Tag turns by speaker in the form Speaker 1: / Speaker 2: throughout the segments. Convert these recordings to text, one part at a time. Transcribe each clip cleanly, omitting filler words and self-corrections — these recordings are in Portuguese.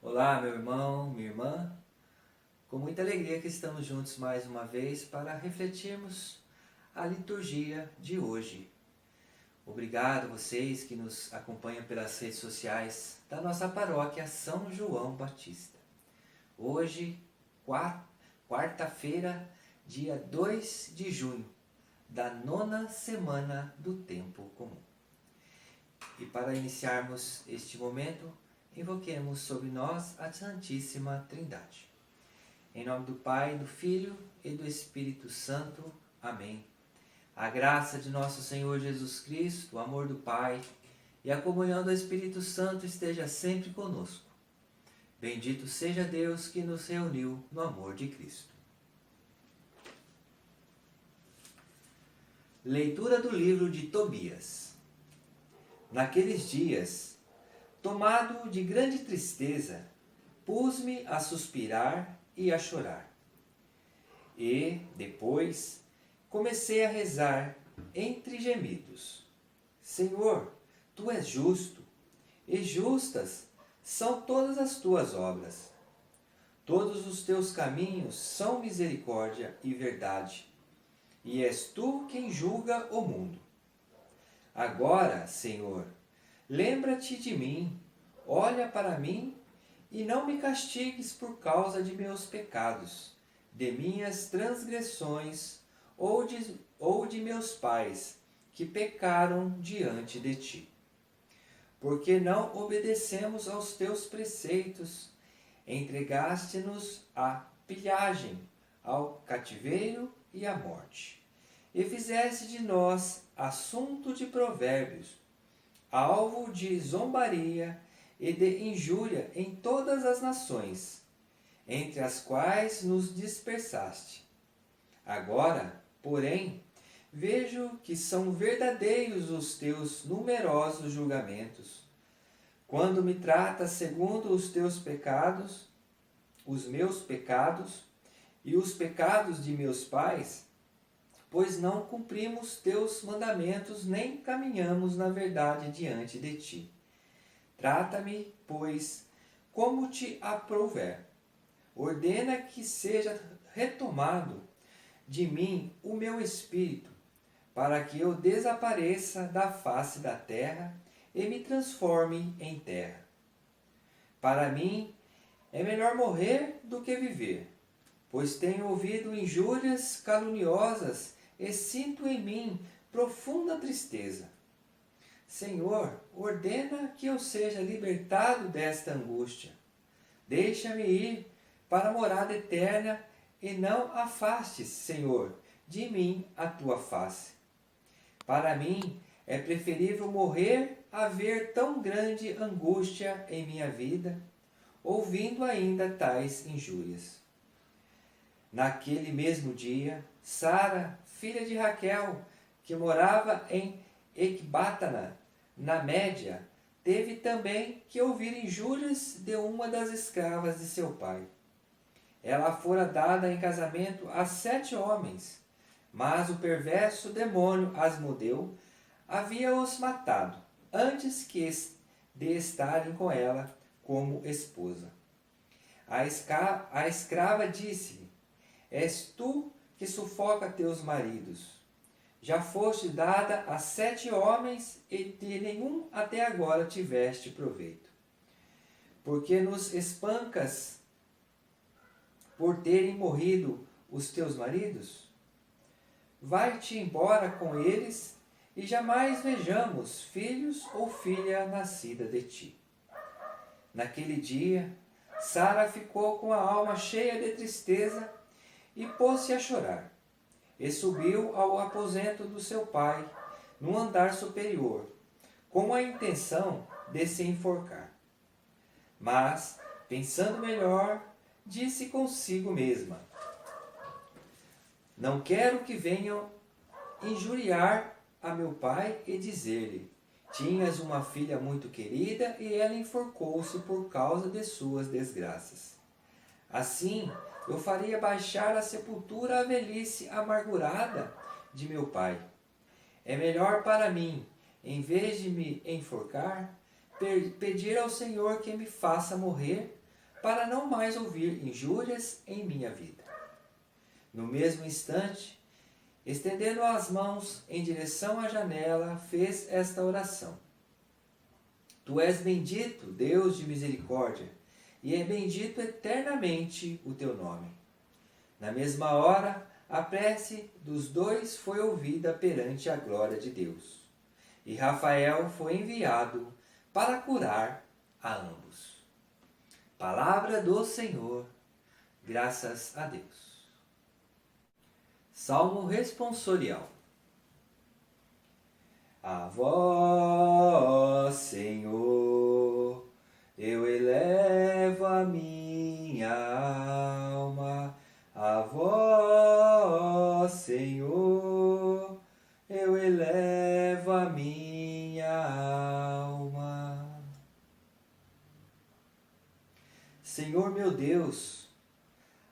Speaker 1: Olá, meu irmão, minha irmã. Com muita alegria que estamos juntos mais uma vez para refletirmos a liturgia de hoje. Obrigado a vocês que nos acompanham pelas redes sociais da nossa paróquia São João Batista. Hoje, quarta-feira, dia 2 de junho, da 9ª semana do Tempo Comum. E para iniciarmos este momento, invoquemos sobre nós a Santíssima Trindade. Em nome do Pai, do Filho e do Espírito Santo. Amém. A graça de nosso Senhor Jesus Cristo, o amor do Pai e a comunhão do Espírito Santo esteja sempre conosco. Bendito seja Deus que nos reuniu no amor de Cristo. Leitura do livro de Tobias. Naqueles dias, tomado de grande tristeza, pus-me a suspirar e a chorar. E, depois, comecei a rezar entre gemidos. Senhor, Tu és justo, e justas são todas as Tuas obras. Todos os Teus caminhos são misericórdia e verdade, e és Tu quem julga o mundo. Agora, Senhor, lembra-te de mim, olha para mim e não me castigues por causa de meus pecados, de minhas transgressões ou de meus pais, que pecaram diante de ti. Porque não obedecemos aos teus preceitos, entregaste-nos à pilhagem, ao cativeiro e à morte. E fizeste de nós assunto de provérbios, alvo de zombaria e de injúria em todas as nações, entre as quais nos dispersaste. Agora, porém, vejo que são verdadeiros os teus numerosos julgamentos. Quando me tratas segundo os teus pecados, os meus pecados e os pecados de meus pais, pois não cumprimos teus mandamentos nem caminhamos na verdade diante de ti. Trata-me, pois, como te aprouver. Ordena que seja retomado de mim o meu espírito, para que eu desapareça da face da terra e me transforme em terra. Para mim, é melhor morrer do que viver, pois tenho ouvido injúrias caluniosas e sinto em mim profunda tristeza. Senhor, ordena que eu seja libertado desta angústia. Deixa-me ir para a morada eterna e não afastes, Senhor, de mim a tua face. Para mim é preferível morrer a ver tão grande angústia em minha vida, ouvindo ainda tais injúrias. Naquele mesmo dia, Sara, filha de Raquel, que morava em Ecbatana, na Média, teve também que ouvir injúrias de uma das escravas de seu pai. Ela fora dada em casamento a 7 homens, mas o perverso demônio Asmodeu havia-os matado, antes de estarem com ela como esposa. A escrava disse-lhe: És tu que sufoca teus maridos. Já foste dada a 7 homens e de nenhum até agora tiveste proveito. Porque nos espancas por terem morrido os teus maridos? Vai-te embora com eles e jamais vejamos filhos ou filha nascida de ti. Naquele dia, Sara ficou com a alma cheia de tristeza e pôs-se a chorar. E subiu ao aposento do seu pai, no andar superior, com a intenção de se enforcar. Mas, pensando melhor, disse consigo mesma: Não quero que venham injuriar a meu pai e dizer-lhe: Tinhas uma filha muito querida e ela enforcou-se por causa de suas desgraças. Assim, eu faria baixar à sepultura a velhice amargurada de meu pai. É melhor para mim, em vez de me enforcar, pedir ao Senhor que me faça morrer para não mais ouvir injúrias em minha vida. No mesmo instante, estendendo as mãos em direção à janela, fez esta oração: Tu és bendito, Deus de misericórdia, e é bendito eternamente o teu nome. Na mesma hora, a prece dos dois foi ouvida perante a glória de Deus, e Rafael foi enviado para curar a ambos. Palavra do Senhor, graças a Deus. Salmo responsorial. A vós, Senhor, eu elevo a minha alma. A vós, Senhor, eu elevo a minha alma. Senhor meu Deus,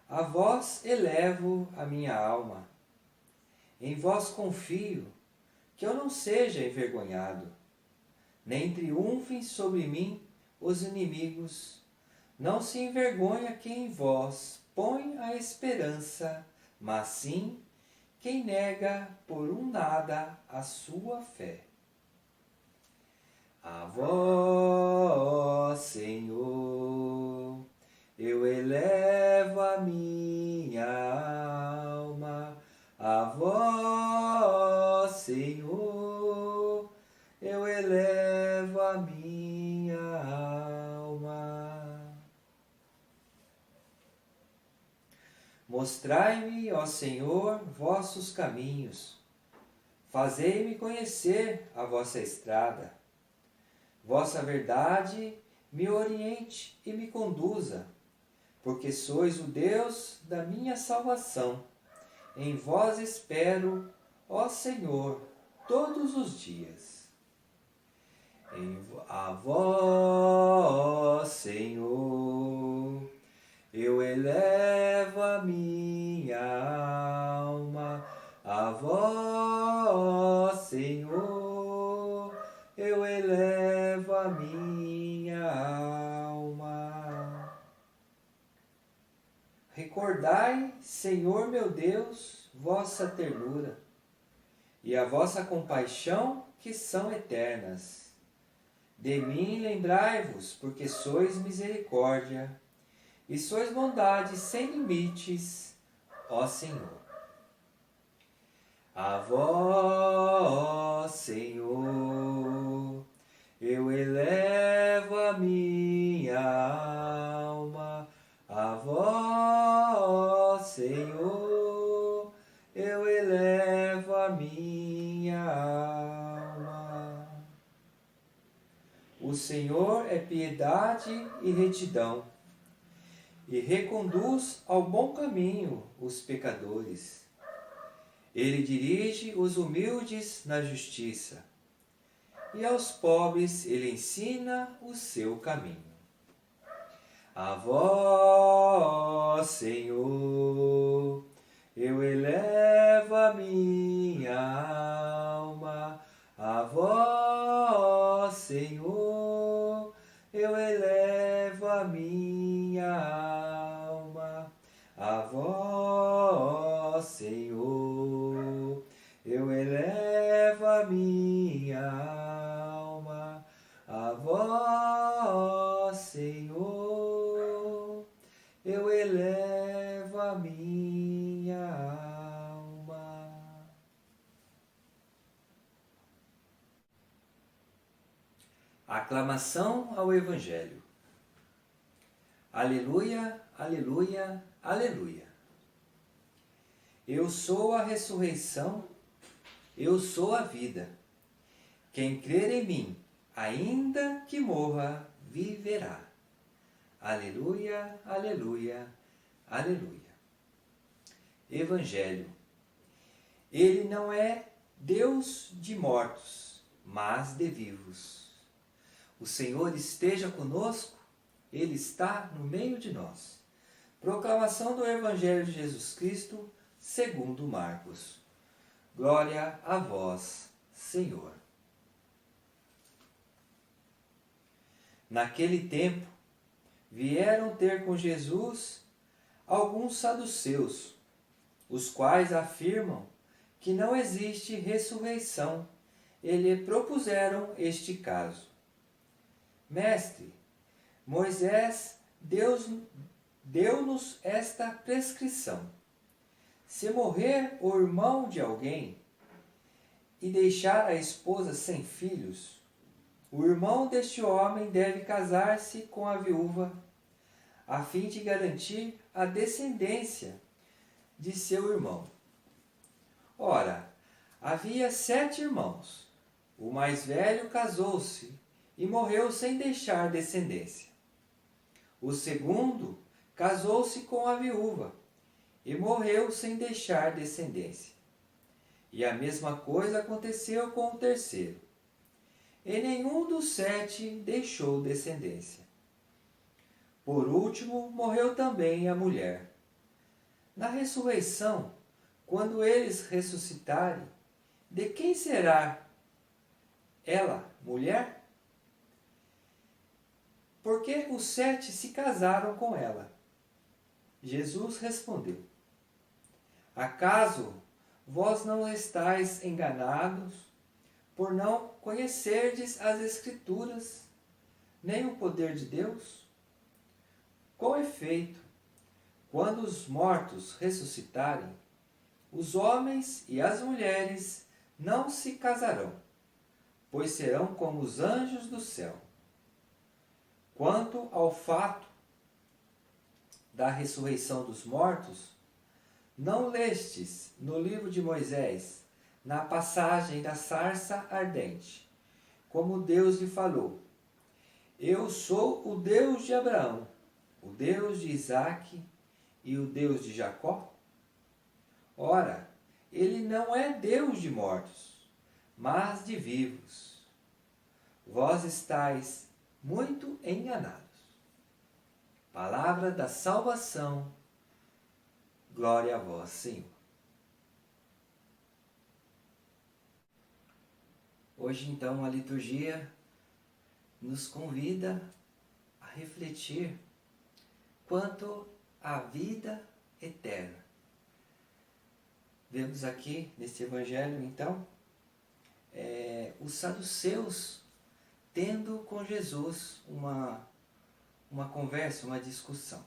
Speaker 1: a vós elevo a minha alma. Em vós confio, que eu não seja envergonhado, nem triunfem sobre mim os inimigos. Não se envergonha quem em vós põe a esperança, mas sim quem nega por um nada a sua fé. A vós, Senhor, eu elevo a minha alma. A vós, Senhor, eu elevo a minha alma. Mostrai-me, ó Senhor, vossos caminhos. Fazei-me conhecer a vossa estrada. Vossa verdade me oriente e me conduza, porque sois o Deus da minha salvação. Em vós espero, ó Senhor, todos os dias. A vós, Senhor, eu elevo a minha alma. A vós, Senhor, eu elevo a minha alma. Recordai, Senhor meu Deus, vossa ternura e a vossa compaixão, que são eternas. De mim lembrai-vos, porque sois misericórdia e sois bondade sem limites, ó Senhor. A vós, Senhor, eu elevo a minha alma. A vós, Senhor, eu elevo a minha alma. O Senhor é piedade e retidão, e reconduz ao bom caminho os pecadores. Ele dirige os humildes na justiça, e aos pobres ele ensina o seu caminho. A vós, Senhor, eu elevo a minha alma. A vós, Senhor, eu elevo a minha alma. A vós, Senhor, eu elevo a minha alma. A vós, Senhor, eu elevo a minha alma. Aclamação ao Evangelho. Aleluia, aleluia, aleluia. Eu sou a ressurreição, eu sou a vida. Quem crer em mim, ainda que morra, viverá. Aleluia, aleluia, aleluia. Evangelho. Ele não é Deus de mortos, mas de vivos. O Senhor esteja conosco, Ele está no meio de nós. Proclamação do Evangelho de Jesus Cristo, segundo Marcos. Glória a vós, Senhor. Naquele tempo, vieram ter com Jesus alguns saduceus, os quais afirmam que não existe ressurreição, e lhe propuseram este caso. Mestre, Moisés deu-nos esta prescrição: se morrer o irmão de alguém e deixar a esposa sem filhos, o irmão deste homem deve casar-se com a viúva, a fim de garantir a descendência de seu irmão. Ora, havia 7 irmãos. O mais velho casou-se e morreu sem deixar descendência. O segundo casou-se com a viúva e morreu sem deixar descendência. E a mesma coisa aconteceu com o terceiro. E nenhum dos 7 deixou descendência. Por último, morreu também a mulher. Na ressurreição, quando eles ressuscitarem, de quem será ela, mulher? Porque os 7 se casaram com ela. Jesus respondeu: acaso vós não estáis enganados por não conhecerdes as Escrituras, nem o poder de Deus? Com efeito, quando os mortos ressuscitarem, os homens e as mulheres não se casarão, pois serão como os anjos do céu. Quanto ao fato da ressurreição dos mortos, não lestes no livro de Moisés, na passagem da sarça ardente, como Deus lhe falou: eu sou o Deus de Abraão, o Deus de Isaque e o Deus de Jacó? Ora, ele não é Deus de mortos, mas de vivos. Vós estáis muito enganados. Palavra da salvação. Glória a vós, Senhor. Hoje, então, a liturgia nos convida a refletir quanto à vida eterna. Vemos aqui neste evangelho, então, os saduceus tendo com Jesus uma conversa, uma discussão.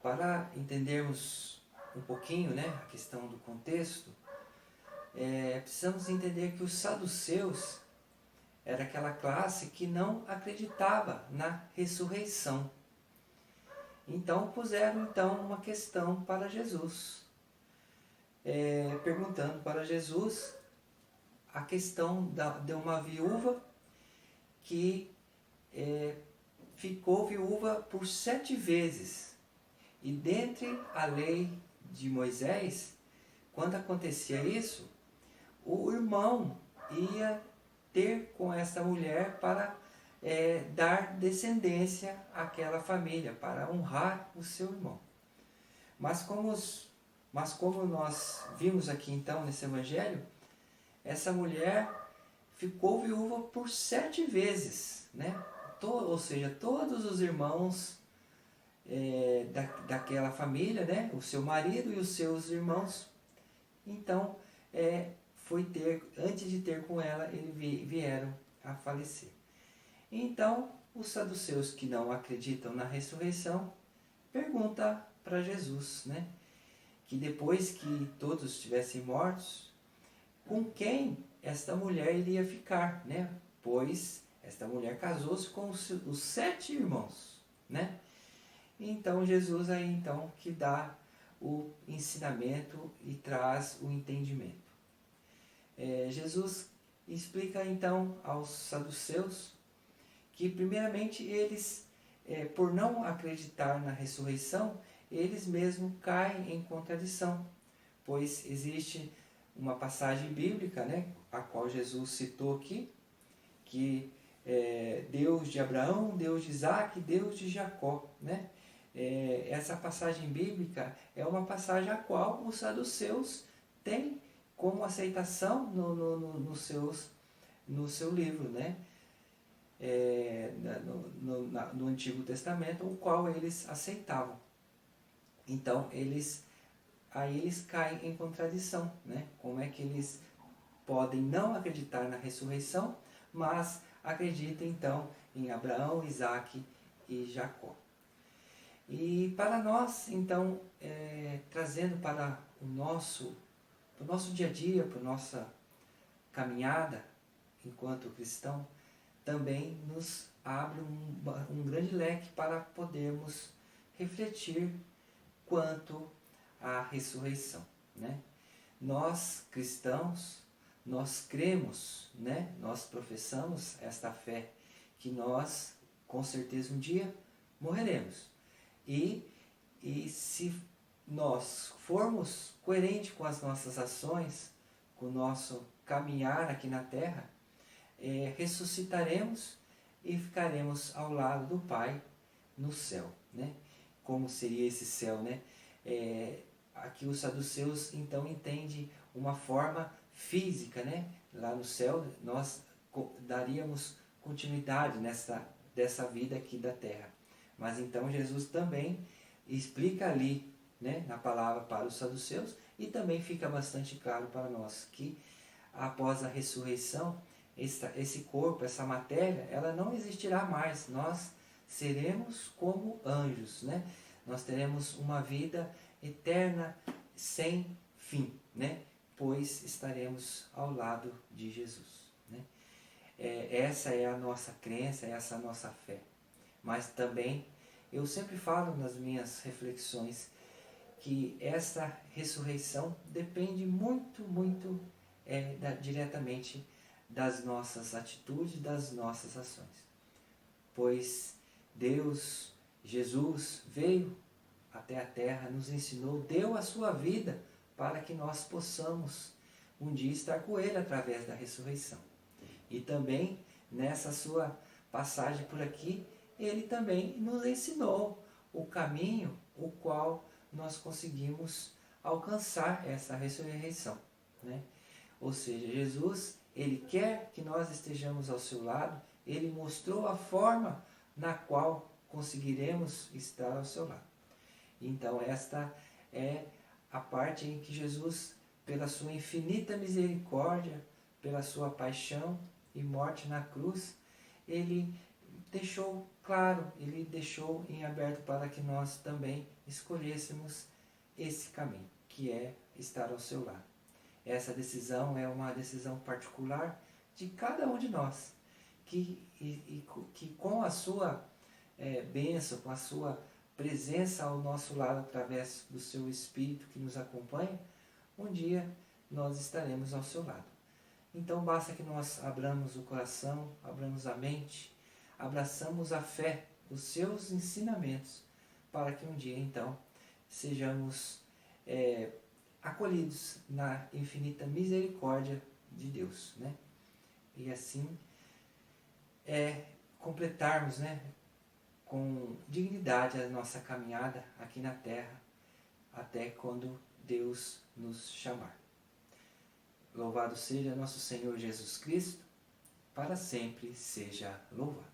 Speaker 1: Para entendermos um pouquinho, né, a questão do contexto, precisamos entender que os saduceus era aquela classe que não acreditava na ressurreição. Então puseram uma questão para Jesus, perguntando para Jesus a questão de uma viúva que ficou viúva por 7 vezes. E dentre a lei de Moisés, quando acontecia isso, o irmão ia ter com essa mulher para dar descendência àquela família, para honrar o seu irmão. Mas como nós vimos aqui então nesse evangelho, essa mulher ficou viúva por 7 vezes, né? Ou seja, todos os irmãos daquela família, né? O seu marido e os seus irmãos, então antes de ter com ela, eles vieram a falecer. Então, os saduceus que não acreditam na ressurreição perguntam para Jesus, né? Que depois que todos estivessem mortos, com quem esta mulher iria ficar, né? Pois esta mulher casou-se com os 7 irmãos, né? Então Jesus aí que dá o ensinamento e traz o entendimento. Jesus explica então aos saduceus que primeiramente eles, por não acreditar na ressurreição, eles mesmos caem em contradição, pois existe uma passagem bíblica, né, a qual Jesus citou aqui, que Deus de Abraão, Deus de Isaque, Deus de Jacó, né? Essa passagem bíblica é uma passagem a qual os saduceus têm como aceitação no seu livro, né? no Antigo Testamento, o qual eles aceitavam. Então, aí eles caem em contradição, né? Como é que eles podem não acreditar na ressurreição, mas acreditam então em Abraão, Isaque e Jacó. E para nós, então, trazendo para o nosso dia a dia, para a nossa caminhada enquanto cristão, também nos abre um grande leque para podermos refletir quanto à ressurreição, né? Nós, cristãos, nós cremos, né? Nós professamos esta fé, que nós, com certeza, um dia morreremos. E se nós formos coerentes com as nossas ações, com o nosso caminhar aqui na Terra, ressuscitaremos e ficaremos ao lado do Pai no céu, né? Como seria esse céu, né? Aqui os saduceus então entendem uma forma física, né? Lá no céu nós daríamos continuidade dessa vida aqui da Terra. Mas então Jesus também explica ali, né, na palavra para os saduceus, e também fica bastante claro para nós que após a ressurreição, esse corpo, essa matéria, ela não existirá mais. Nós seremos como anjos, né? Nós teremos uma vida eterna sem fim, né? Pois estaremos ao lado de Jesus, né? Essa é a nossa crença, essa é a nossa fé. Mas também, eu sempre falo nas minhas reflexões que essa ressurreição depende muito diretamente das nossas atitudes, das nossas ações. Pois Deus, Jesus, veio até a terra, nos ensinou, deu a sua vida para que nós possamos um dia estar com Ele através da ressurreição. E também, nessa sua passagem por aqui, Ele também nos ensinou o caminho o qual nós conseguimos alcançar essa ressurreição, né? Ou seja, Jesus, Ele quer que nós estejamos ao seu lado, Ele mostrou a forma na qual conseguiremos estar ao seu lado. Então esta é a parte em que Jesus, pela sua infinita misericórdia, pela sua paixão e morte na cruz, Ele deixou claro, Ele deixou em aberto para que nós também escolhêssemos esse caminho, que é estar ao seu lado. Essa decisão é uma decisão particular de cada um de nós, que com a sua bênção, com a sua presença ao nosso lado através do seu Espírito que nos acompanha, um dia nós estaremos ao seu lado. Então basta que nós abramos o coração, abramos a mente, abraçamos a fé, os seus ensinamentos, para que um dia então sejamos acolhidos na infinita misericórdia de Deus, né? E assim completarmos, né, com dignidade a nossa caminhada aqui na Terra, até quando Deus nos chamar. Louvado seja nosso Senhor Jesus Cristo, para sempre seja louvado.